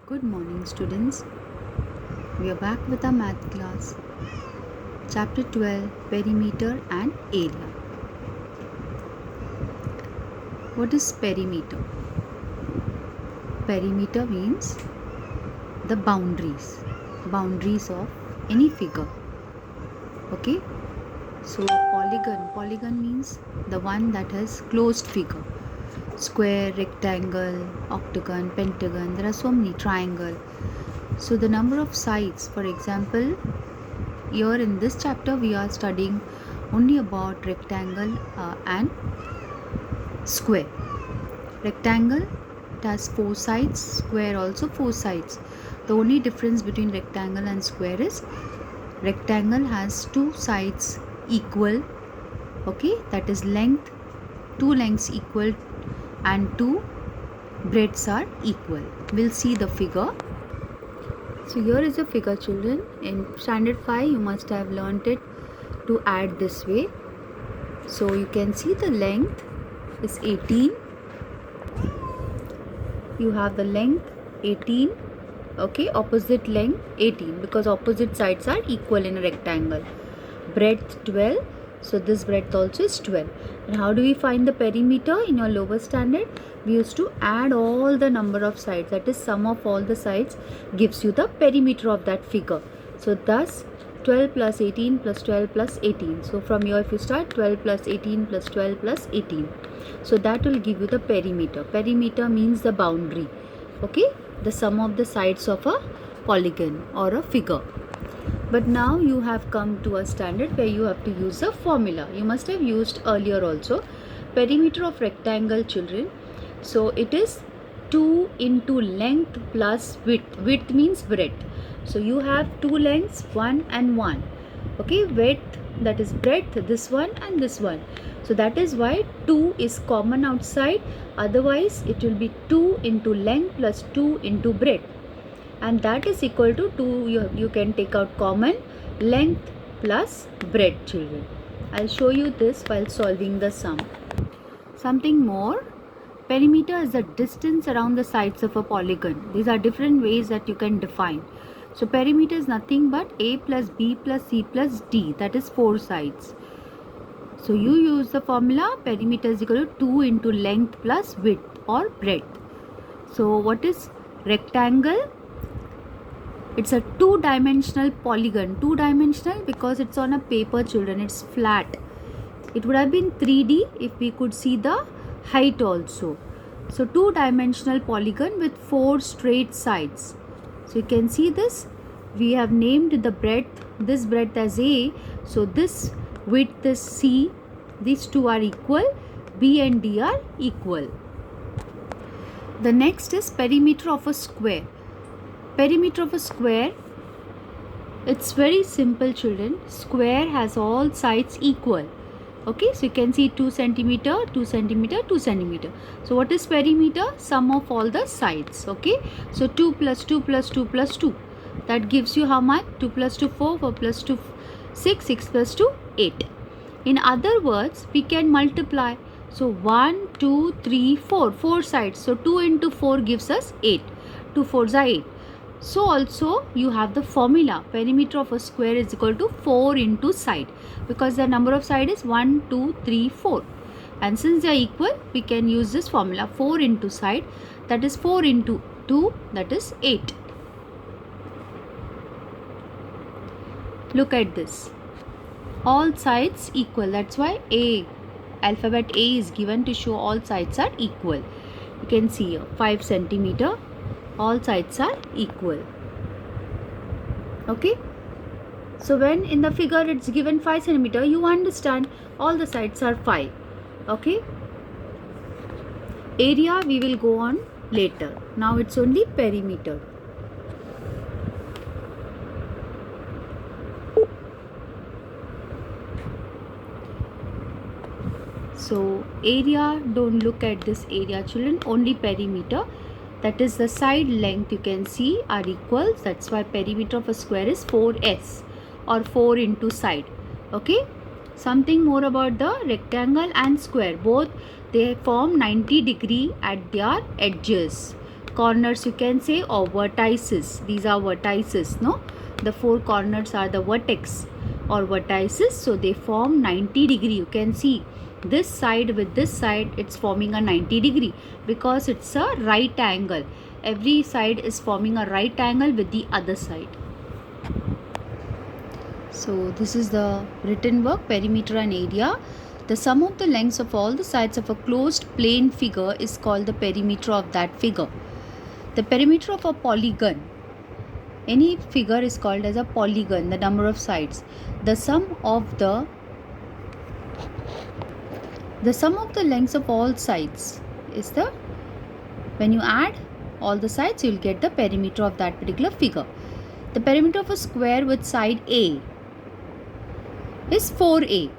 Good morning, students. We are back with our math class. Chapter 12 Perimeter and Area. What is perimeter? Perimeter means the boundaries of any figure. Okay? So, polygon means the one that has closed figure. Square, rectangle, octagon, pentagon, there are so many, triangle. So, the number of sides, for example, here in this chapter we are studying only about rectangle and square. Rectangle, it has 4 sides, square also 4 sides. The only difference between rectangle and square is rectangle has 2 sides equal, okay, that is length, 2 lengths equal and 2 breadths are equal. We'll see the figure. So here is a figure, children. In standard 5 you must have learnt it to add this way. So you can see the length is 18. You have the length 18, okay, opposite length 18 because opposite sides are equal in a rectangle. Breadth 12, so this breadth also is 12. And how do we find the perimeter in your lower standard? We used to add all the number of sides, that is sum of all the sides gives you the perimeter of that figure. So thus 12 plus 18 plus 12 plus 18. So from here if you start 12 plus 18 plus 12 plus 18. So that will give you the perimeter. Perimeter means the boundary, okay, the sum of the sides of a polygon or a figure. But now you have come to a standard where you have to use a formula. You must have used earlier also. Perimeter of rectangle, children. So it is 2 into length plus width. Width means breadth. So you have 2 lengths, 1 and 1. Okay, width, that is breadth, this one and this one. So that is why 2 is common outside. Otherwise it will be 2 into length plus 2 into breadth. And that is equal to 2, you can take out common, length plus breadth, children. I'll show you this while solving the sum. Something more, perimeter is the distance around the sides of a polygon. These are different ways that you can define. So perimeter is nothing but A plus B plus C plus D, that is 4 sides. So you use the formula perimeter is equal to 2 into length plus width or breadth. So what is rectangle? It's a 2-dimensional polygon. 2-dimensional because it's on a paper, children. It's flat. It would have been 3D if we could see the height also. So 2-dimensional polygon with 4 straight sides. So you can see this. We have named the breadth, this breadth as A. So this width is C. These two are equal. B and D are equal. The next is perimeter of a square. Perimeter of a square, it's very simple, children. Square has all sides equal. Okay, so you can see 2 centimeter, 2 centimeter, 2 centimeter. So what is perimeter? Sum of all the sides. Okay, so 2 plus 2 plus 2 plus 2. That gives you how much? 2 plus 2, 4, 4 plus 2, 6, 6 plus 2, 8. In other words, we can multiply. So 1, 2, 3, 4. 4 sides. So 2 into 4 gives us 8. 2 4s are 8. So also you have the formula perimeter of a square is equal to 4 into side because the number of side is 1, 2, 3, 4. And since they are equal, we can use this formula 4 into side, that is 4 into 2, that is 8. Look at this. All sides equal. That's why A, alphabet A is given to show all sides are equal. You can see here 5 centimeter. All sides are equal. Okay, so when in the figure it's given 5 centimeter, you understand all the sides are 5. Okay, area we will go on later. Now it's only perimeter. So area, don't look at this area, children, only perimeter. That is the side length you can see are equal. That's why perimeter of a square is 4s or 4 into side. Okay. Something more about the rectangle and square. Both they form 90 degree at their edges. corners you can say, or vertices. These are vertices, no? The 4 corners are the vertex or vertices, so they form 90 degree. You can see this side with this side, it's forming a 90 degree because it's a right angle. Every side is forming a right angle with the other side. So this is the written work, perimeter and area. The sum of the lengths of all the sides of a closed plane figure is called the perimeter of that figure. The perimeter of a polygon, any figure is called as a polygon, the number of sides. The sum of the lengths of all sides is the, when you add all the sides, you will get the perimeter of that particular figure. The perimeter of a square with side A is 4A.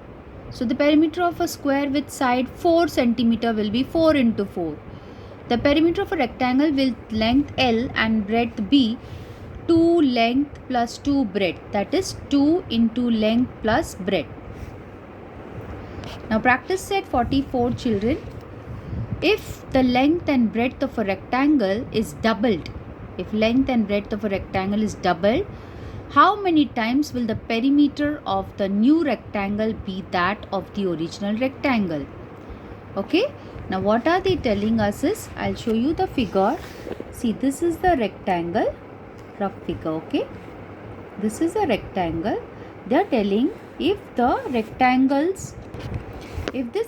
So the perimeter of a square with side 4 cm will be 4 into 4. The perimeter of a rectangle with length L and breadth B, 2 length plus 2 breadth, that is 2 into length plus breadth. Now practice set 44, children. If the length and breadth of a rectangle is doubled, how many times will the perimeter of the new rectangle be that of the original rectangle? Okay, now what are they telling us is, I'll show you the figure. See, this is the rectangle, rough figure, okay? This is a rectangle. They are telling if this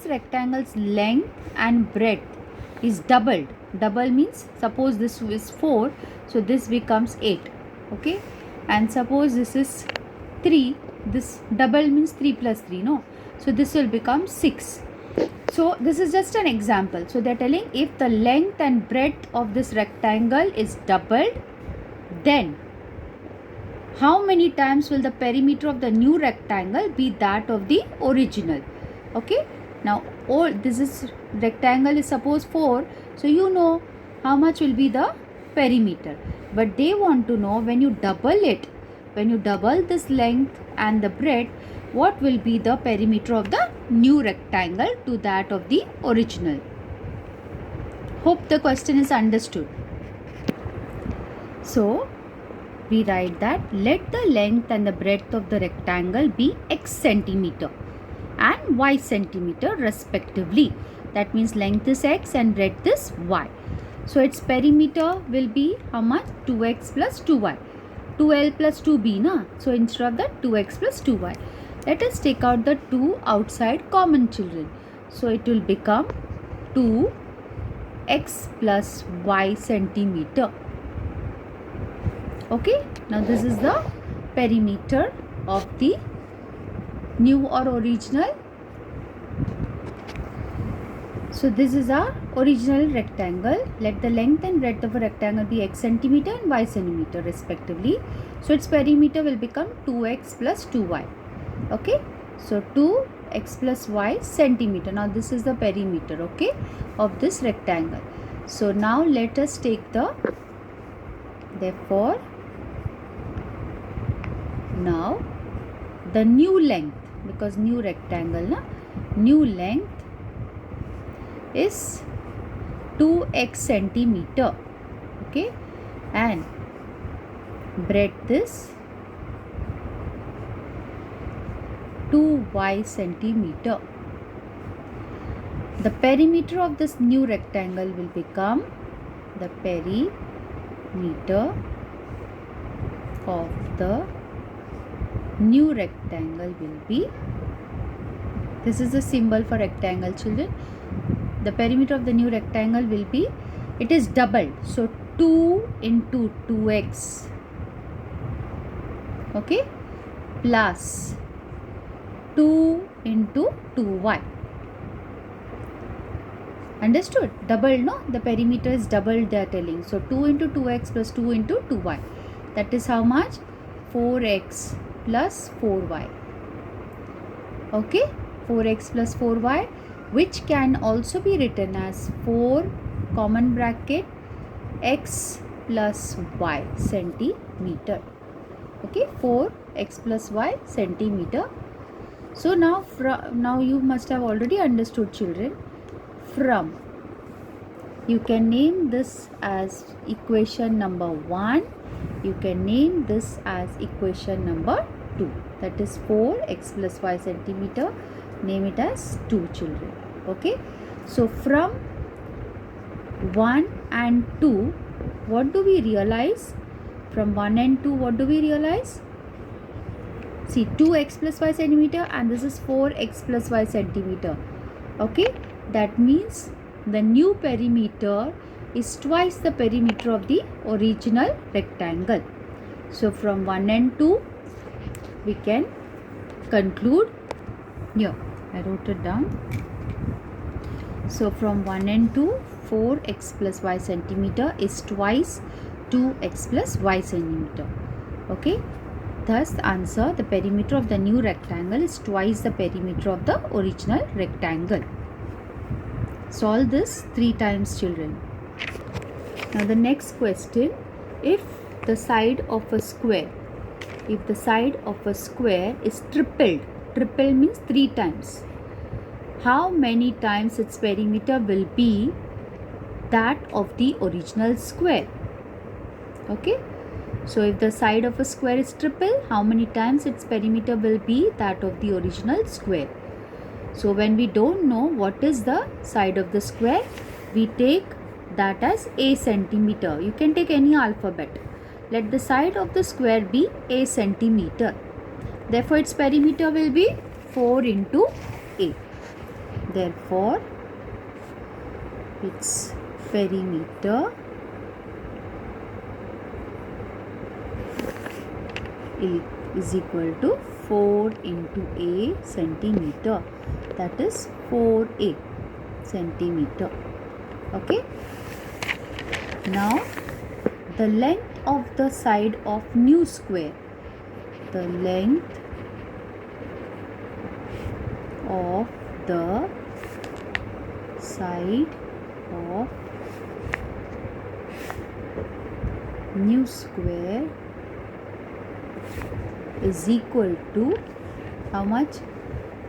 rectangle's length and breadth is doubled, double means suppose this is 4, so this becomes 8, okay? And suppose this is 3, this double means 3 plus 3, no? So this will become 6. So this is just an example. So they are telling if the length and breadth of this rectangle is doubled, then how many times will the perimeter of the new rectangle be that of the original? Okay. Now all this is rectangle is suppose 4. So you know how much will be the perimeter. But they want to know when you double it, when you double this length and the breadth, what will be the perimeter of the new rectangle to that of the original. Hope the question is understood. So we write that let the length and the breadth of the rectangle be x centimeter and y centimeter respectively. That means length is x and breadth is y. So its perimeter will be how much? 2x plus 2y. 2l plus 2b, na? So instead of that 2x plus 2y. Let us take out the 2 outside common, children. So it will become 2x plus y centimeter. Okay. Now this is the perimeter of the new or original. So this is our original rectangle. Let the length and breadth of a rectangle be x centimeter and y centimeter respectively. So its perimeter will become 2x plus 2y. Okay. So 2x plus y centimeter. Now this is the perimeter, okay, of this rectangle. So now let us take the, therefore, now the new length, because new rectangle, na, new length is 2x centimeter, okay, and breadth is 2y centimeter. The perimeter of this new rectangle will become, the perimeter of the new rectangle will be, this is the symbol for rectangle, children. The perimeter of the new rectangle will be, it is doubled, so 2 into 2x, okay, plus 2 into 2y. Understood? Double, no? The perimeter is doubled, they are telling. So 2 into 2x plus 2 into 2y. That is how much? 4x plus 4y. Okay? 4x plus 4y, which can also be written as 4 common bracket x plus y centimeter. Okay? 4x plus y centimeter. So now you must have already understood, children. From You can name this as equation number 1. You can name this as equation number 2. That is 4x plus y centimeter. Name it as 2, children. Okay. So from 1 and 2, what do we realize? From 1 and 2, what do we realize? See, 2x plus y centimeter, and this is 4x plus y centimeter. Okay. That means the new perimeter is twice the perimeter of the original rectangle. So from 1 and 2 we can conclude here. I wrote it down. So from 1 and 2, 4x plus y centimeter is twice 2x plus y centimeter. Okay. Thus the answer, the perimeter of the new rectangle is twice the perimeter of the original rectangle. Solve this 3 times, children. Now the next question, if the side of a square is triple means 3 times, how many times its perimeter will be that of the original square? Okay. So if the side of a square is triple, how many times its perimeter will be that of the original square? So when we don't know what is the side of the square, we take that as a centimeter. You can take any alphabet. Let the side of the square be a centimeter. Therefore its perimeter will be 4 into a. Therefore its perimeter is equal to 4 into a centimeter. That is 4a centimeter. Okay. Now the length of the side of new square. The length of the side of new square is equal to how much?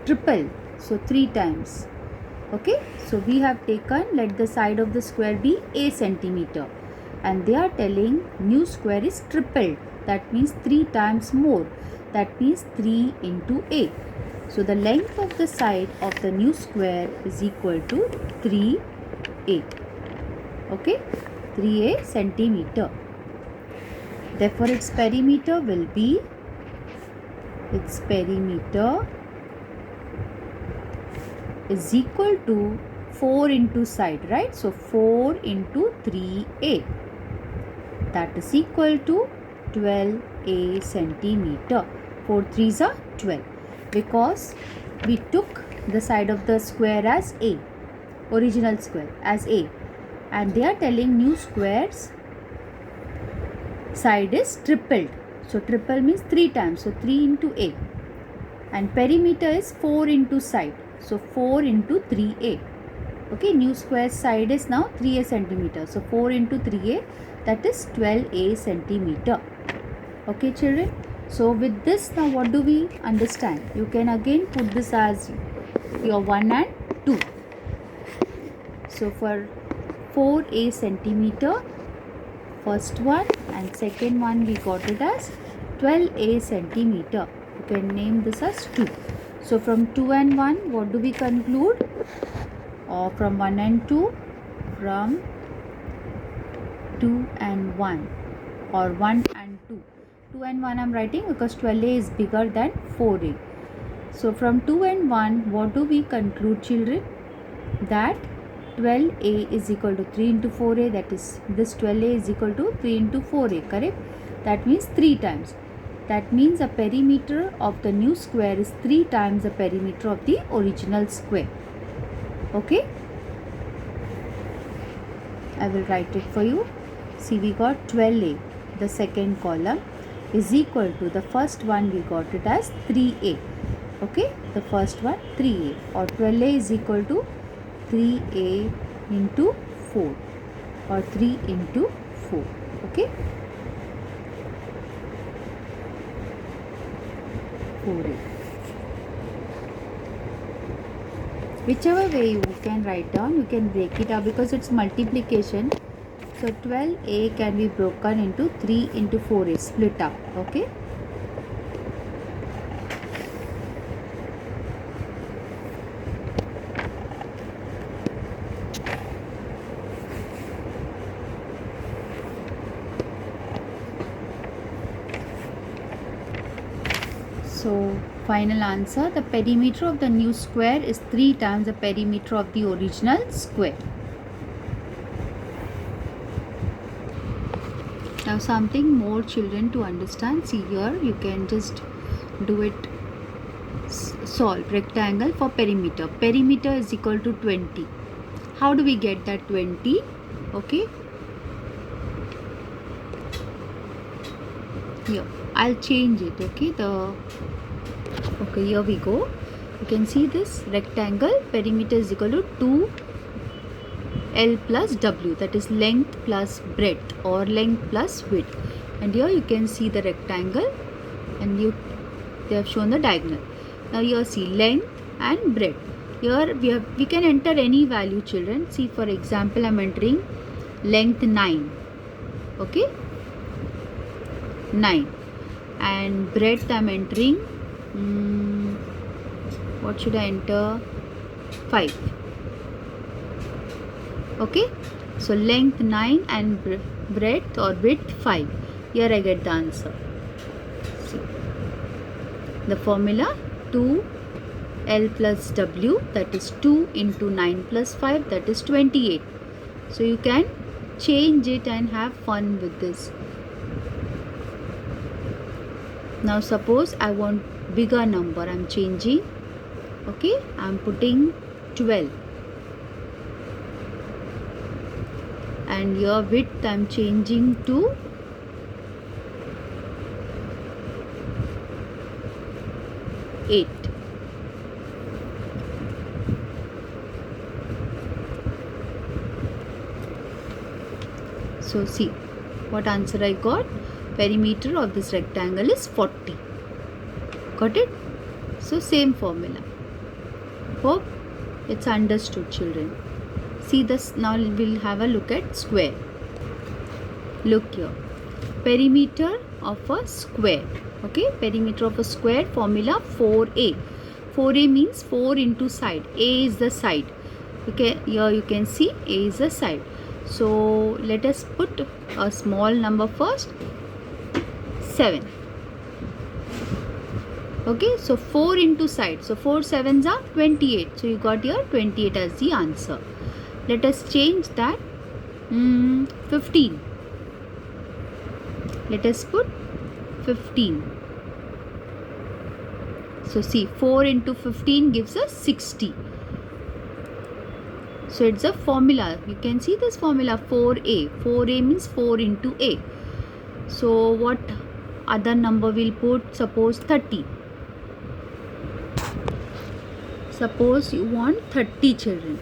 Triple. So 3 times. Okay. So we have taken, let the side of the square be a centimeter, and they are telling new square is tripled. That means 3 times more. That means 3 into a. So the length of the side of the new square is equal to 3a. Okay. 3a centimeter. Therefore its perimeter will be, its perimeter is equal to 4 into side, right? So 4 into 3a. That is equal to 12a centimeter. 4 3s are 12. Because we took the side of the square as a, original square as a, and they are telling new square's side is tripled. So triple means 3 times. So 3 into a. And perimeter is 4 into side. So 4 into 3a. Okay, new square side is now 3a centimeter. So 4 into 3a, that is 12a centimeter. Okay, children. So with this, now what do we understand? You can again put this as your 1 and 2. So for 4a centimeter, first one and second one we got it as 12a centimeter. You can name this as 2. So from 2 and 1, what do we conclude? Or from 1 and 2, from 2 and 1 or 1 and 2. 2 and 1 I am writing because 12a is bigger than 4a. So from 2 and 1, what do we conclude, children? That 12a is equal to 3 into 4a, that is this 12a is equal to 3 into 4a, correct? That means 3 times. That means the perimeter of the new square is 3 times the perimeter of the original square. Okay? I will write it for you. See, we got 12a, the second column, is equal to the first one we got it as 3a. Okay? The first one 3a, or 12a is equal to 3a into 4 or 3 into 4. Okay? 4a. Whichever way you can write down, you can break it up because it's multiplication. So 12a can be broken into 3 into 4a, split up. Okay. So final answer, the perimeter of the new square is 3 times the perimeter of the original square. Now something more children to understand. See here, you can just do it. Solve rectangle for perimeter. Perimeter is equal to 20. How do we get that 20? Okay. Here, I'll change it. Okay. Okay, here we go. You can see this rectangle. Perimeter is equal to 2L plus W. That is length plus breadth or length plus width. And here you can see the rectangle, and they have shown the diagonal. Now here see length and breadth. Here we can enter any value, children. See, for example, I am entering length 9. Okay, 9, and breadth I am entering what should I enter? 5. Okay, so length 9 and breadth or width 5. Here I get the answer. See, the formula 2L plus W, that is 2 into 9 plus 5, that is 28. So you can change it and have fun with this. Now suppose I want bigger number, I am changing. Okay, I am putting 12. And your width I am changing to 8. So see what answer I got. Perimeter of this rectangle is 40. Got it? So same formula. Hope it's understood, children. See this. Now we'll have a look at square. Look here. Perimeter of a square. Okay, perimeter of a square, formula 4a. 4a means 4 into side. A is the side. Okay, here you can see A is the side. So let us put a small number first. 7. Okay, so 4 into side. So 4 sevens are 28. So you got here 28 as the answer. Let us change that. 15. Let us put 15. So see, 4 into 15 gives us 60. So it's a formula. You can see this formula 4a. 4a means 4 into a. So what other number we'll put? Suppose 30. Suppose you want 30, children.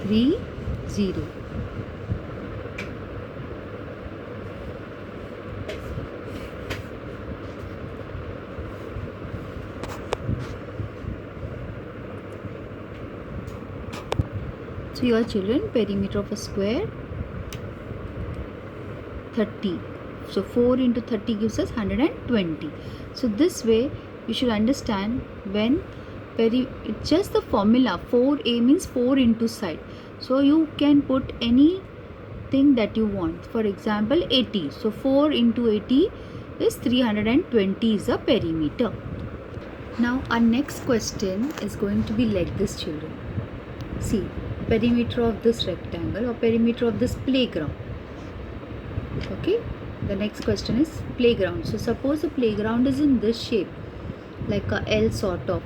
Three, 0. So your children, perimeter of a square 30. So 4 into 30 gives us 120. So this way you should understand when it's just the formula 4a means 4 into side. So you can put anything that you want. For example, 80. So 4 into 80 is 320 is a perimeter. Now our next question is going to be like this, children. See, perimeter of this rectangle or perimeter of this playground. Okay, the next question is playground. So suppose the playground is in this shape, like a L sort of.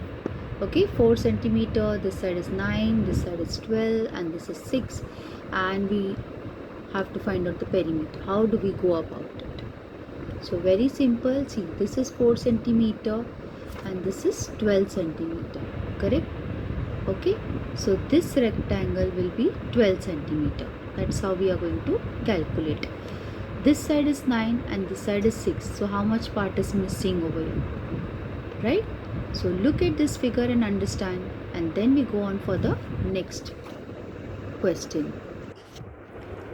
Okay, 4 centimeter, this side is 9, this side is 12, and this is 6, and we have to find out the perimeter. How do we go about it? So very simple. See, this is 4 centimeter and this is 12 centimeter, correct? Okay, so this rectangle will be 12 centimeter. That's how we are going to calculate. This side is 9 and this side is 6. So how much part is missing over here? Right? So look at this figure and understand, and then we go on for the next question.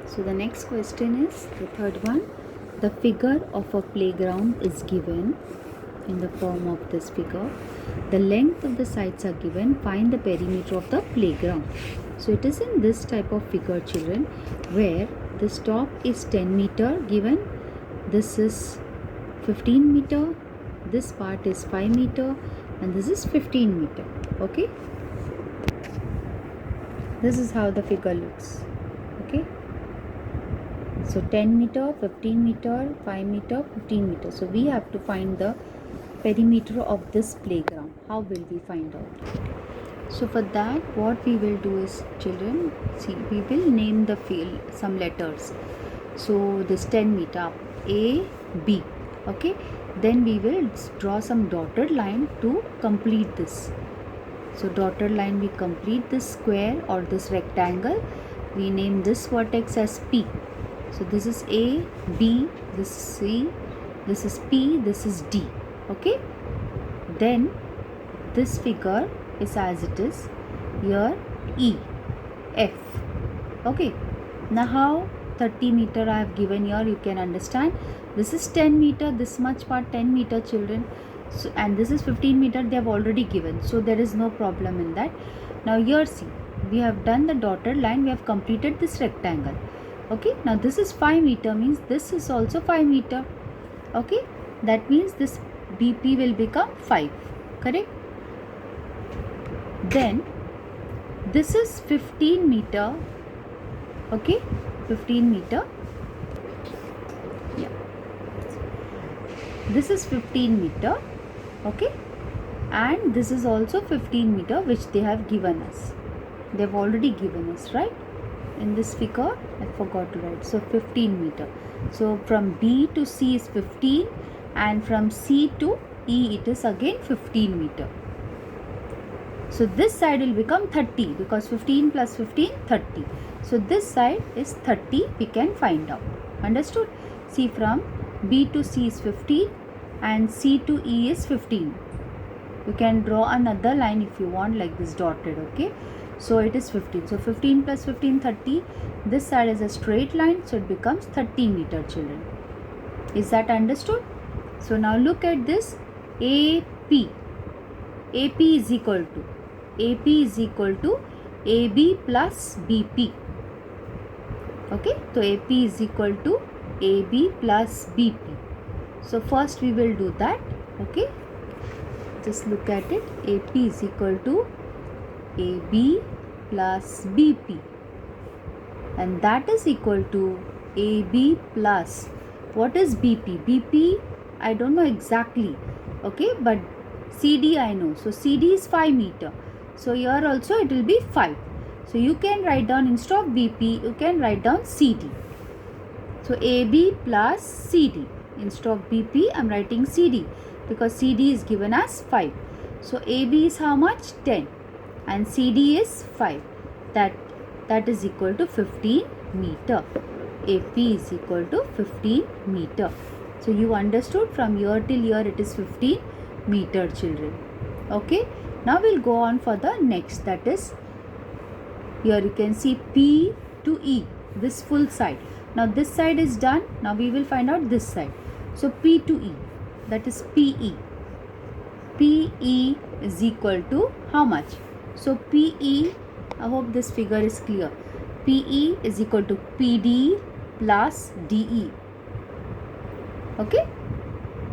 So the next question is the third one. The figure of a playground is given in the form of this figure. The length of the sides are given. Find the perimeter of the playground. So it is in this type of figure, children, where this top is 10 meter given. This is 15 meter. This part is 5 meter and this is 15 meter. Okay. This is how the figure looks. Okay. So 10 meter, 15 meter, 5 meter, 15 meter. So we have to find the perimeter of this playground. How will we find out? So for that, what we will do is, children, see, we will name the field some letters. So this 10 meter, A, B. Okay. Then we will draw some dotted line to complete this. So dotted line, we complete this square or this rectangle. We name this vertex as P. So this is A, B, this is C, this is P, this is D. Okay. Then this figure is as it is. Here E, F. Okay. Now how 30 meter I have given here, you can understand. This is 10 meter, this much part 10 meter, children. So, and this is 15 meter, they have already given. So there is no problem in that. Now here see, we have done the dotted line, we have completed this rectangle. Okay, now this is 5 meter, means this is also 5 meter. Okay, that means this BP will become 5, correct? Then this is 15 meter. Okay, 15 meter. Yeah, this is 15 meter. Okay, and this is also 15 meter, which they have given us. They have already given us, right? In this figure, I forgot to write. So 15 meter. So from B to C is 15, and from C to E it is again 15 meter. So this side will become 30 because 15 plus 15, 30. So this side is 30, we can find out. Understood? See, from B to C is 15 and C to E is 15. You can draw another line if you want, like this dotted. Okay. So it is 15. So 15 plus 15, 30. This side is a straight line, so it becomes 30 meter, children. Is that understood? So now look at this AP. AP is equal to AB plus BP. Okay. So AP is equal to AB plus BP. So first we will do that. Okay. Just look at it. AP is equal to AB plus BP, and that is equal to AB plus, what is BP? BP I don't know exactly, okay, but CD I know. So CD is 5 meter. So here also it will be 5. So you can write down, instead of BP, you can write down CD. So AB plus CD. Instead of BP, I am writing CD because CD is given as 5. So AB is how much? 10. And CD is 5. That is equal to 15 meter. AP is equal to 15 meter. So you understood, from here till here it is 15 meter, children. Okay. Now we'll go on for the next, that is, here you can see P to E, this full side. Now this side is done. Now we will find out this side. So P to E, that is PE. PE is equal to how much? So PE, I hope this figure is clear. PE is equal to PD plus DE. Okay.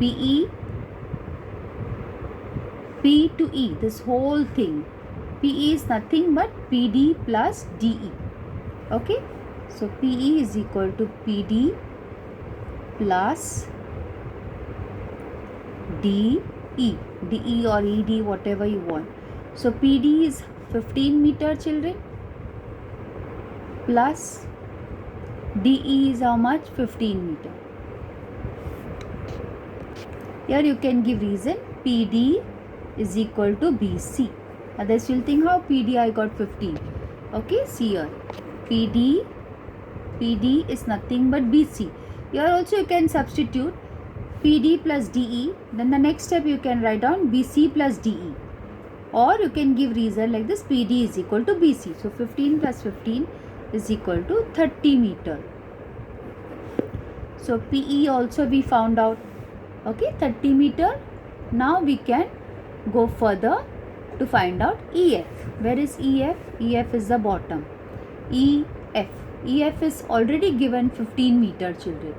PE, P to E, this whole thing. PE is nothing but PD plus DE. Okay. So PE is equal to PD plus DE. DE or ED, whatever you want. So PD is 15 meter, children, plus DE is how much? 15 meter. Here you can give reason. PD is equal to BC. Others will think, how PD I got 15. Okay, see here. PD is nothing but BC. Here also you can substitute PD plus DE. Then the next step you can write down BC plus DE. Or you can give reason like this, PD is equal to BC. So 15 plus 15 is equal to 30 meter. So PE also we found out. Okay, 30 meter. Now we can go further to find out EF. Where is EF? EF is the bottom. EF. EF is already given 15 meter, children.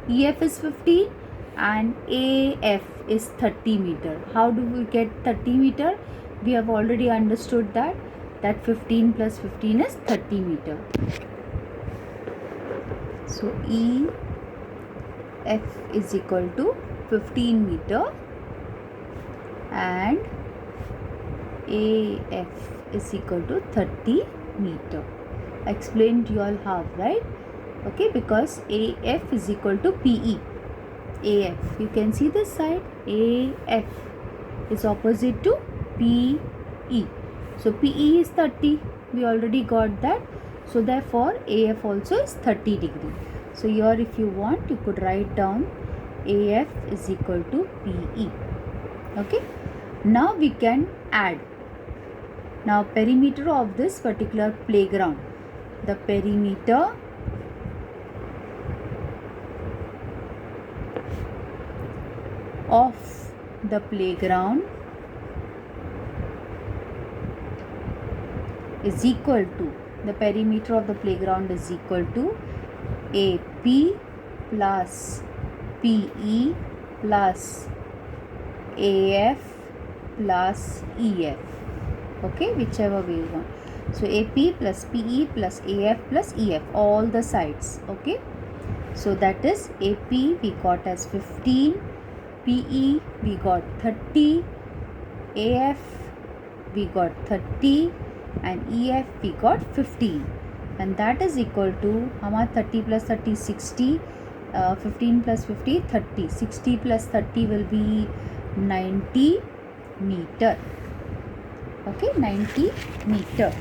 EF is 15 and AF is 30 meter. How do we get 30 meter? We have already understood that 15 plus 15 is 30 meter. So EF is equal to 15 meter and AF is equal to 30 meter. I explained you all how, right? Okay, because AF is equal to PE. AF, you can see this side, AF is opposite to PE. So PE is 30, we already got that. So therefore AF also is 30 degree. So here if you want, you could write down AF is equal to PE. Okay, now we can add. Now perimeter of this particular playground, the perimeter of the playground is equal to, the perimeter of the playground is equal to AP plus PE plus AF plus EF. Okay, whichever way you want. So AP plus PE plus AF plus EF, all the sides. Okay, so that is AP we got as 15, PE we got 30, AF we got 30 and EF we got 15, and that is equal to how 30 plus 30 60, 15 plus 50 30, 60 plus 30 will be 90 meter. Okay, 90 meter.